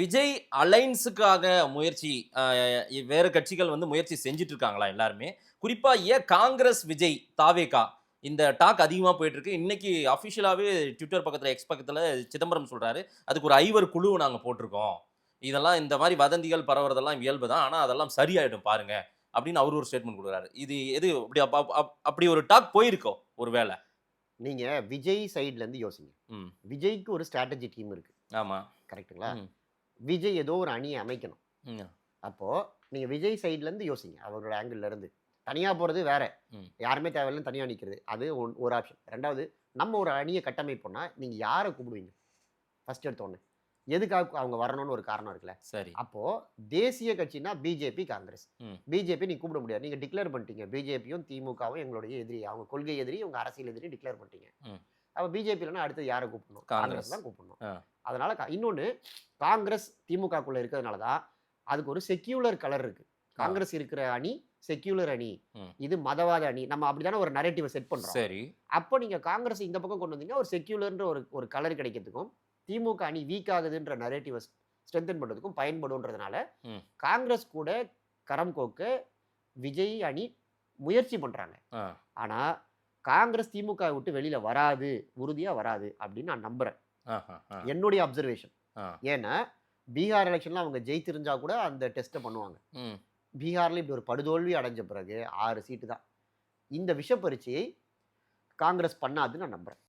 விஜய் அலைன்ஸுக்காக முயற்சி வேற கட்சிகள் வந்து முயற்சி செஞ்சுட்டு இருக்காங்களா எல்லாருமே? குறிப்பா ஏன் காங்கிரஸ், விஜய், தாவேகா இந்த டாக் அதிகமா போயிட்டு இருக்கு. இன்னைக்கு அபிஷியலாவே ட்விட்டர் பக்கத்துல, எக்ஸ் பக்கத்துல சிதம்பரம் சொல்றாரு. அதுக்கு ஒரு 5 குழுவ நாங்க போட்டிருக்கோம். இதெல்லாம் இந்த மாரி வதந்திகள் பரவுறதெல்லாம் இயல்பு தான். ஆனா அதெல்லாம் சரியாயிடும் பாருங்க. அப்படின்னு அவரு ஒரு ஸ்டேட்மெண்ட் குடுக்குறாரு. இது எது அப்படி அப்படி ஒரு டாக் போயிருக்கோ ஒரு வேள? நீங்க விஜய் சைட்ல இருந்து யோசிங்க. ம். விஜய்க்கு ஒரு ஸ்ட்ராட்டஜி டீம் இருக்கு. ஆமா. கரெக்ட்டுங்களா? ம். விஜய் ஏதோ ஒரு அணிய அமைக்கணும். ம். அப்போ நீங்க விஜய் சைட்ல இருந்து யோசிங்க. அவரோட ஆங்கிள்ல இருந்து. தனியா போறது வேற. ம். யாருமே தேவையில்லன்னு தனியா நிக்கிறது. அது ஒரு ஆப்ஷன். 2வது நம்ம ஒரு அணிய கட்டமைப்போம்னா, நீங்க யார கூப்பிடுவீங்க? ஃபர்ஸ்ட் எடுத்த உடனே. எதுக்காக அவங்க வரணும்னு ஒரு காரணம் இருக்குல்ல. சரி. அப்போ தேசிய கட்சின்னா பிஜேபி, காங்கிரஸ். ம். பிஜேபி நீங்க கூப்பிட முடியாது. நீங்க டிக்ளேர் பண்ணிட்டீங்க. பிஜேபியும், திமுகவும் எங்களுடைய எதிரி. அவங்க கொள்கை எதிரி, உங்க அரசியல் எதிரி டிக்ளேர் பண்ணிட்டீங்க. ம். அப்ப பிஜேபி இல்லன்னா அடுத்து யார கூப்பிடணும்? காங்கிரஸ். காங்கிரஸ் தான் கூப்பிடணும். ஆ. அதனால இன்னொன்னு காங்கிரஸ் திமுகக்குள்ள இருக்கிறதுனால தான், அதுக்கு ஒரு செக்யூலர் கலர் இருக்கு. ஆ. காங்கிரஸ் இருக்கிற அணி செக்யூலர் அணி. ம். இது மதவாத அணி. நம்ம அப்படித்தானே ஒரு நரேட்டிவ செட் பண்றோம். சரி. அப்போ நீங்க காங்கிரஸ் இந்த பக்கம் கொண்டு வந்தீங்கன்னா, ஒரு செக்யூலர்ன்ற ஒரு ஒரு கலர் கிடைக்கிறதுக்கும், திமுக அணி வீக் ஆகுதுன்ற நரேட்டிவ ஸ்ட்ரெங்தன் பண்றதுக்கும் பயன்படும்ன்றதுனால, ம். காங்கிரஸ் கூட கரம் கோக்க விஜய் அணி முயற்சி பண்றாங்க. ஆ. ஆனா, காங்கிரஸ் திமுக விட்டு வெளியில வராது, உறுதியா வராது அப்படின்னு நான் நம்புறேன். ஆஹா. ஆ. என்னுடைய அப்சர்வேஷன். ஆ. ஏன்னா, பீகார் எலக்ஷன்ல அவங்க ஜெயித்திருந்தா கூட அந்த டெஸ்ட்ட பண்ணுவாங்க. ம். பீகார்ல இப்படி ஒரு படுதோல்வி அடைஞ்ச பிறகு 6 சீட்டு தான். இந்த விஷ பரீட்சையை காங்கிரஸ் பண்ணாதுன்னு நான் நம்புறேன்.